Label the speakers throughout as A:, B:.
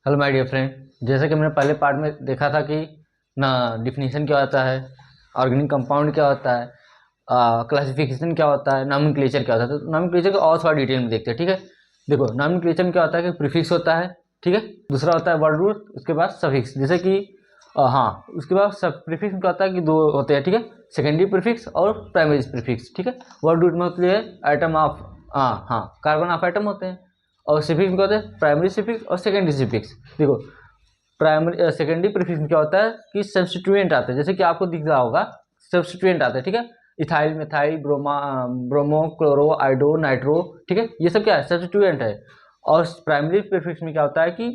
A: Hello my dear friend. जैसे कि मैंने पहले पार्ट में देखा था कि ना डिफिनीशन क्या होता है, ऑर्गेनिक कंपाउंड क्या होता है, क्लासिफिकेशन क्या होता है, नॉमेनक्लेचर क्या होता है। तो नॉमेनक्लेचर को और थोड़ा डिटेल में देखते हैं, ठीक है। देखो, नॉमेनक्लेचर में क्या होता है कि प्रीफिक्स होता है, ठीक है। दूसरा होता है वर्ड रूट, उसके बाद सफिक्स। जैसे कि हाँ, उसके बाद सब प्रीफिक्स में क्या होता है कि दो होते हैं, ठीक है। सेकेंडरी प्रीफिक्स और प्राइमरी प्रीफिक्स, ठीक है। वर्ड रूट में होती है आइटम ऑफ, हाँ, कार्बन ऑफ आइटम होते हैं। और सिफिक्स में क्या होता है, प्राइमरी सिफिक्स और सेकेंडरी सिफिक्स। देखो, प्राइमरी सेकेंडरी प्रीफिक्स में क्या होता है कि सब्स्टिट्यूएंट आते हैं, जैसे कि आपको दिख रहा होगा सब्स्टिट्यूएंट आते हैं, ठीक है। Ethyl, methyl, bromo, chloro, आइडो, nitro, ठीक है। ये सब क्या है, सब्स्टिट्यूएंट है। और प्राइमरी प्रीफिक्स में क्या होता है कि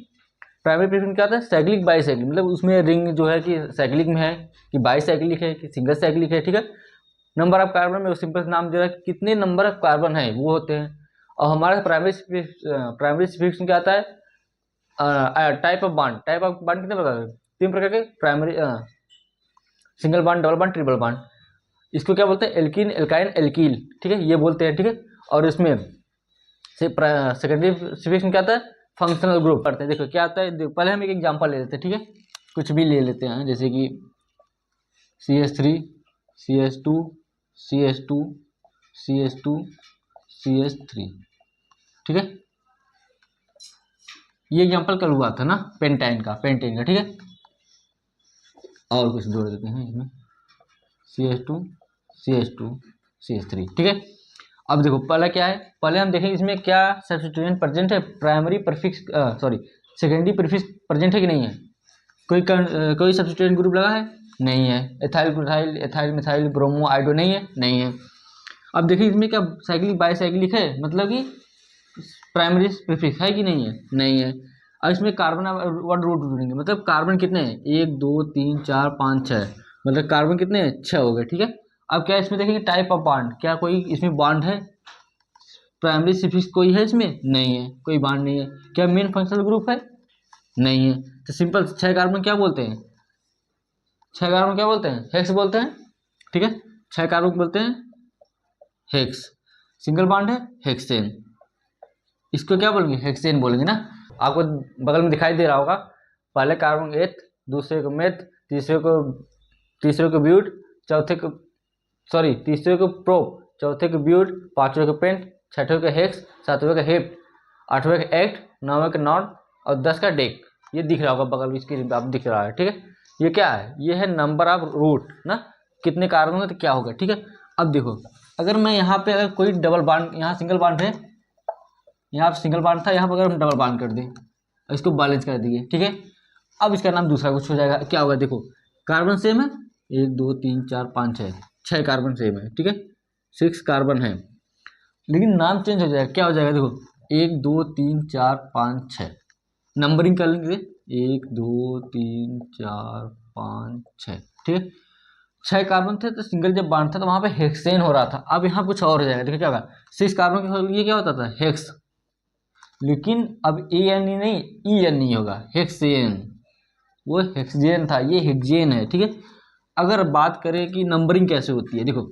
A: प्राइमरी प्रीफिक्स में क्या होता है, साइक्लिक बाईसाइक्लिक, मतलब उसमें रिंग जो है कि साइक्लिक में है कि बाईसाइक्लिक है कि सिंगल साइक्लिक है, ठीक है। नंबर ऑफ कार्बन में सिंपल नाम जो है कि कितने नंबर ऑफ कार्बन है वो होते हैं। और हमारा प्राइमरी प्रीफिक्स में क्या आता है, type of bond. Type of bond कितने प्रकार के, तीन प्रकार के, primary, single bond, double bond, triple bond. इसको क्या बोलते हैं, एल्कीन, एल्काइन, एल्कील, ठीक है, ये बोलते हैं, ठीक है। और इसमें से सेकेंडरी सिफिक्स में क्या आता है, फंक्शनल ग्रुप पढ़ते हैं। देखो क्या आता है, देखो पहले हम एक एग्जांपल ले लेते हैं, ठीक है। कुछ भी ले लेते हैं, जैसे कि CH3, CH2, CH2, CH2, CH3, ठीक है। ये एग्जांपल कल हुआ था ना, पेंटाइन का, ठीक है। और कुछ जोड़ देते हैं इसमें, CH2, CH2, CH3, ठीक है। अब देखो पहला क्या है, पहले हम देखेंगे इसमें क्या सब्स्टिट्यूएंट प्रेजेंट है, primary prefix, sorry, secondary prefix present है कि नहीं है। कोई सब्स्टिट्यूएंट ग्रुप लगा है, नहीं है। एथाइल ग्लूटाइल, एथाइल मिथाइल, ब्रोमो, आइडो, नहीं है, नहीं है। अब देखिए इसमें क्या साइक्लिक बाईसाइक्लिक है, मतलब कि प्राइमरी प्रीफिक्स है कि नहीं है, नहीं है। अब इसमें कार्बन वर्ड रूट ढूंढेंगे, मतलब कार्बन कितने हैं, 1 2 3 4 5 6, मतलब कार्बन कितने हैं, 6 हो गए, ठीक है। अब क्या इसमें देखेंगे टाइप ऑफ बॉन्ड, क्या कोई इसमें बॉन्ड है, प्राइमरी सिफिक्स कोई है इसमें, नहीं है, कोई बॉन्ड नहीं है। क्या मेन फंक्शनल ग्रुप है, नहीं है। तो सिंपल 6 कार्बन क्या बोलते हैं, 6 कार्बन क्या बोलते हैं, हेक्स बोलते हैं, ठीक है। 6 कार्बन बोलते हैं हेक्स। सिंगल बॉन्ड है, हेक्सेन। इसको क्या बोलेंगे, हेक्सेन बोलेंगे ना। आपको बगल में दिखाई दे रहा होगा, पहले कार्बन एथ, दूसरे को मेथ, तीसरे को ब्यूट, चौथे को, सॉरी, तीसरे को प्रोप, चौथे को ब्यूट, पांचवें को पेंट, छठवें का हेक्स, सातवें का हेप्ट, आठवें का एक्ट, नौवें का नॉट, और 10 का डेक। ये दिख रहा होगा बगल में स्क्रीन पे, आप दिख रहा है, ठीक है। ये क्या है, ये है नंबर ऑफ रूट ना, कितने कार्बन होंगे तो क्या होगा, ठीक है। अब देखो, अगर मैं यहाँ पे अगर कोई डबल बॉन्ड, यहाँ सिंगल बॉन्ड है, यहाँ सिंगल बॉन्ड था, यहाँ पर अगर हम डबल बॉन्ड कर दें और इसको बैलेंस कर दिए, ठीक है। अब इसका नाम दूसरा कुछ हो जाएगा, क्या होगा, देखो कार्बन सेम है, 1 2 3 4 5 6, 6 कार्बन सेम है, ठीक है। 6 कार्बन है, लेकिन नाम चेंज हो जाएगा, क्या हो जाएगा, देखो 1 2 3 4 5 6, नंबरिंग कर लेंगे, 1 2 3 4 5 6, ठीक है। 6 कार्बन थे तो सिंगल जब बॉन्ड था तो वहां पे हेक्सेन हो रहा था। अब यहाँ कुछ और हो जाएगा, देखिए क्या होगा, 6 कार्बन के लिए क्या होता था, हेक्स, लेकिन अब ANE नहीं, ENE होगा, हेक्सेन। वो हेक्सेन था, ये हेक्सेन है, ठीक है। अगर बात करें कि नंबरिंग कैसे होती है, देखो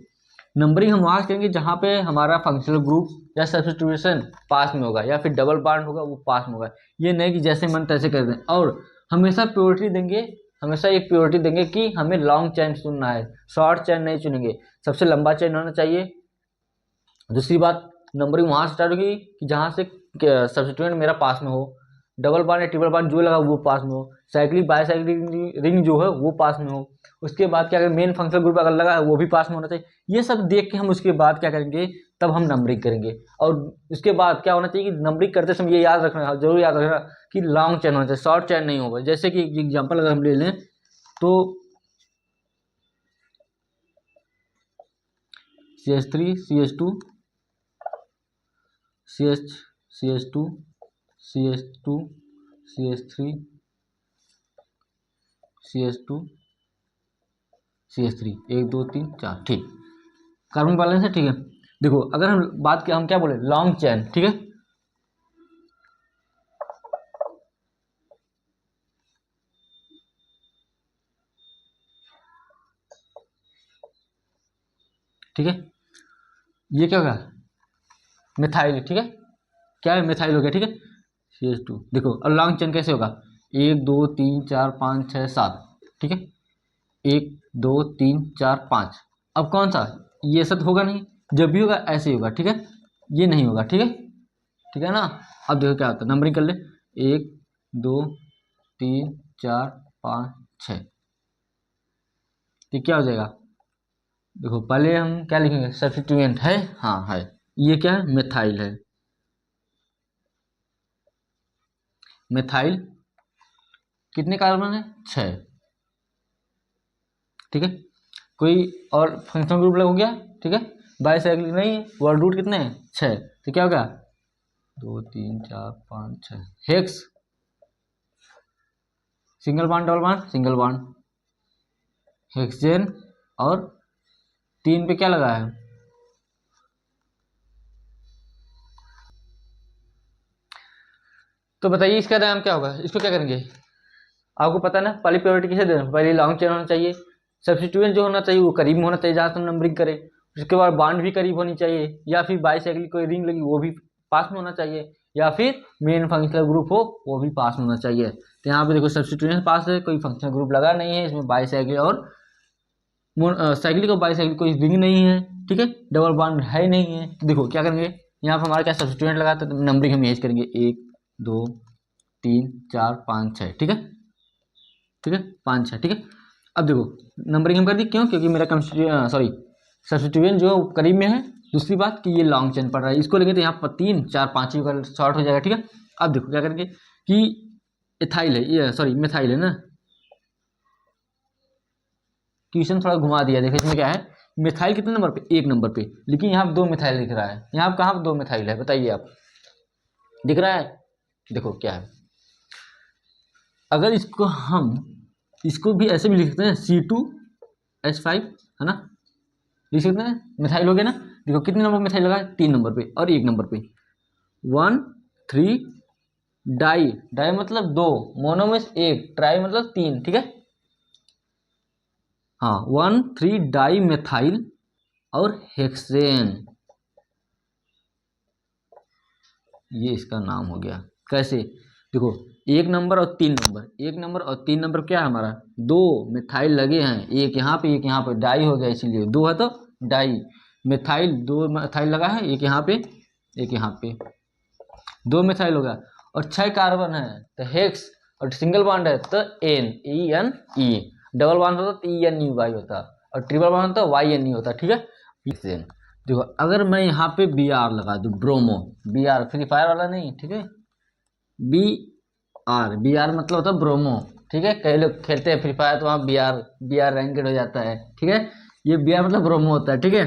A: नंबरिंग हम वहाँ करेंगे जहाँ पे हमारा फंक्शनल ग्रुप या सब्स्टिट्यूशन पास में होगा, या फिर डबल बॉन्ड होगा वो पास में होगा। ये नहीं कि जैसे मन तैसे कर दें। और हमेशा प्योरिटी देंगे, हमेशा एक प्योरिटी देंगे कि हमें लॉन्ग चेन चुनना है, शॉर्ट चेन नहीं चुनेंगे, सबसे लंबा चेन होना चाहिए। दूसरी बात, नंबरिंग वहाँ स्टार्ट होगी कि जहाँ से सब्स्टिट्यूएंट मेरा पास में हो, डबल बॉन्ड या ट्रिपल बॉन्ड जो लगा वो पास में हो, साइक्लिक बाईसाइक्लिक रिंग जो है वो पास में हो। उसके बाद क्या करें, मेन फंक्शनल ग्रुप अगर लगा है वो भी पास में होना चाहिए। ये सब देख के हम उसके बाद क्या करेंगे, तब हम नंबरिंग करेंगे। और उसके बाद क्या होना चाहिए कि नंबरिंग करते समय ये याद रखना, जरूर याद रखना कि लॉन्ग चेन होना चाहिए, शॉर्ट चेन नहीं होगा। जैसे कि एग्जाम्पल अगर हम ले लें तो CH3, CH2, CH, CH2, CH2, CH3, CH2, CH3, 1 2 3 4, ठीक। कार्बन बैलेंस है, ठीक है। देखो अगर हम बात किया, हम क्या बोले, लॉन्ग चेन, ठीक है। ठीक है, ये क्या होगा, मिथाइल, ठीक है। क्या है, मिथाइल हो गया, ठीक है। CH2। देखो और लॉन्ग चेन कैसे होगा, 1 2 3 4 5 6 7, ठीक है, 1 2 3 4 5। अब कौन सा, ये सब होगा नहीं, जब भी होगा ऐसे ही होगा, ठीक है, ये नहीं होगा, ठीक है, ठीक है ना। अब देखो क्या होता है, नंबरिंग कर ले, 1 2 3 4 5 6, तो क्या हो जाएगा। देखो पहले हम क्या लिखेंगे, सब्स्टिट्यूएंट है, हाँ है, ये क्या है, मिथाइल है, मिथाइल कितने कार्बन है, 6, ठीक है। कोई और फंक्शनल ग्रुप हो गया, ठीक है, बाईसाइक्लिक नहीं है, वर्ड रूट कितने हैं, 6, तो क्या होगा, 2 3 4 5 6, hex, single bond double bond single bond, hexane, और 3 पे क्या लगा है, तो बताइए इसका नाम क्या होगा, इसको क्या करेंगे, आपको पता ना पहली प्रायोरिटी किसे देना, पहले लॉन्ग चेन होना चाहिए, सब्स्टिट्यूएंट जो होना चाहिए वो करीब में होना चाहिए जहाँ से हम नंबरिंग करें, उसके बाद बॉन्ड भी करीब होनी चाहिए, या फिर बाईसाइक्लिक कोई रिंग लगी वो भी पास में होना चाहिए, या फिर मेन फंक्शनल ग्रुप हो वो भी पास में होना चाहिए। तो यहाँ पे देखो सब्स्टिट्यूएंट पास है, कोई फंक्शनल ग्रुप लगा नहीं है, इसमें बाईसाइक्लिक और साइक्लिक और बाईसाइक्लिक कोई रिंग नहीं है, ठीक है, डबल बॉन्ड है नहीं है, तो देखो क्या करेंगे, यहाँ पर हमारा क्या सब्स्टिट्यूएंट लगा तो नंबरिंग हम यही करेंगे, 1 2 3 4 5 6, ठीक है, ठीक है, 5 6, ठीक है। अब देखो नंबरिंग हम कर दी, क्यों, क्योंकि मेरा सब्स्टिट्यूएंट जो करीब में है, दूसरी बात कि ये लॉन्ग चेन पड़ रहा है, इसको लेंगे तो यहाँ पर 3 4 5 का शॉर्ट हो जाएगा, ठीक है। अब देखो क्या करेंगे कि इथाइल है, ये मिथाइल है ना, क्वेश्चन थोड़ा घुमा दिया, देखो इसमें क्या है, मिथाइल कितने नंबर पे, 1 नंबर पे, लेकिन यहाँ 2 मिथाइल दिख रहा है, यहाँ कहाँ पर 2 मिथाइल है बताइए आप, दिख रहा है, देखो क्या है, अगर इसको भी ऐसे भी लिख सकते हैं, C2H5 है ना, लिख सकते हैं, मिथाइल हो गया ना। देखो कितने नंबर मिथाइल लगा है, 3 नंबर पे और 1 नंबर पे, 1 3 डाई, डाई मतलब 2, मोनो में 1, ट्राई मतलब 3, ठीक है, हाँ 1 3 डाई मिथाइल और हेक्सेन, ये इसका नाम हो गया। कैसे, देखो 1 नंबर और 3 नंबर, 1 नंबर और 3 नंबर क्या है हमारा, 2 मिथाइल लगे हैं, एक यहाँ पे एक यहाँ पे, डाई हो गया, इसीलिए 2 है तो डाई मिथाइल, 2 मिथाइल लगा है, एक यहाँ पे एक यहाँ पे, 2 मिथाइल होगा, और 6 कार्बन है तो हेक्स, और सिंगल बॉन्ड है तो NENE, डबल बॉन्ड होता तो ENEY होता, और ट्रिपल बॉन्ड होता YNE होता, ठीक है। देखो अगर मैं यहाँ पे Br लगा दूँ, ब्रोमो, Br फ्री फायर वाला नहीं, ठीक है, Br मतलब होता है ब्रोमो, ठीक है, कई लोग खेलते हैं फ्री फायर तो वहाँ Br रैंकेड हो जाता है, ठीक है, ये Br मतलब ब्रोमो होता है, ठीक है।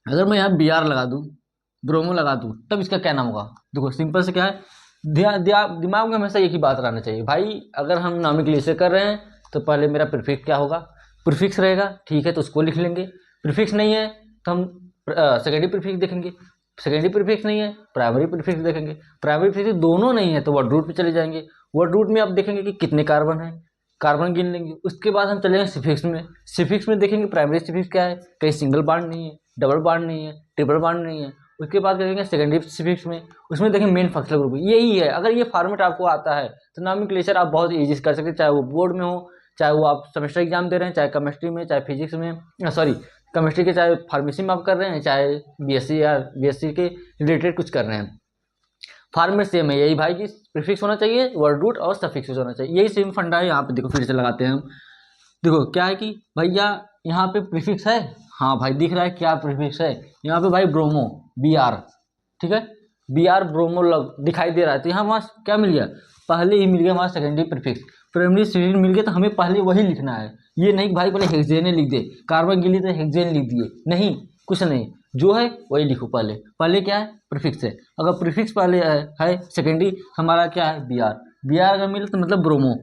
A: अगर मैं यहाँ Br लगा दूँ, ब्रोमो लगा दूँ, तब इसका क्या नाम होगा, देखो सिंपल से क्या है, दिमाग में हमेशा एक ही बात रहना चाहिए भाई, अगर हम नॉमेनक्लेचर कर रहे हैं तो पहले मेरा प्रीफिक्स क्या होगा, प्रीफिक्स रहेगा, ठीक है, तो उसको लिख लेंगे, प्रीफिक्स नहीं है तो हम सेकेंडरी प्रीफिक्स देखेंगे, सेकेंडरी प्रीफिक्स नहीं है प्राइमरी प्रीफिक्स देखेंगे, प्राइमरी प्रीफिक्स दोनों नहीं है तो वर्ड रूट पे चले जाएंगे, वर्ड रूट में आप देखेंगे कि कितने कार्बन है, कार्बन गिन लेंगे, उसके बाद हम चलेंगे सिफिक्स में, सिफिक्स में देखेंगे प्राइमरी सिफिक्स क्या है, कहीं सिंगल बॉन्ड नहीं है, डबल बॉन्ड नहीं है, ट्रिपल बॉन्ड नहीं है, उसके बाद देखेंगे सेकेंडरी सिफिक्स में, उसमें देखेंगे मेन फंक्शनल ग्रुप, यही है। अगर ये फॉर्मेट आपको आता है तो नॉमेनक्लेचर आप बहुत ईजी कर सकते हैं, चाहे वो बोर्ड में हो, चाहे वो आप सेमेस्टर एग्जाम दे रहे हैं, चाहे केमिस्ट्री में, चाहे फिजिक्स में, केमिस्ट्री के, चाहे फार्मेसी में आप कर रहे हैं, चाहे BSc या BSc के रिलेटेड कुछ कर रहे हैं, फॉर्मेट सेम है यही भाई, कि प्रीफिक्स होना चाहिए, वर्ड रूट और सफिक्स होना चाहिए, यही सेम फंडा है। यहाँ पे देखो फिर से लगाते हैं हम, देखो क्या है कि भैया यहाँ पे प्रीफिक्स है, हाँ भाई दिख रहा है क्या प्रीफिक्स है, यहाँ पे भाई ब्रोमो Br, ठीक है, Br ब्रोमो लग दिखाई दे रहा है, तो यहाँ हमारा क्या मिल गया, पहले ही मिल गया हमारा सेकेंडरी प्रीफिक्स, प्राइमरी सिफिक्स मिल गया, तो हमें पहले वही लिखना है, ये नहीं भाई पहले हेक्सेन लिख दे, कार्बन के लिए तो हेक्सेन लिख दिए, नहीं कुछ नहीं, जो है वही लिखो, पहले पहले क्या है प्रीफिक्स है, अगर प्रीफिक्स पहले है सेकेंडरी हमारा क्या है Br, Br अगर मिले तो मतलब ब्रोमो,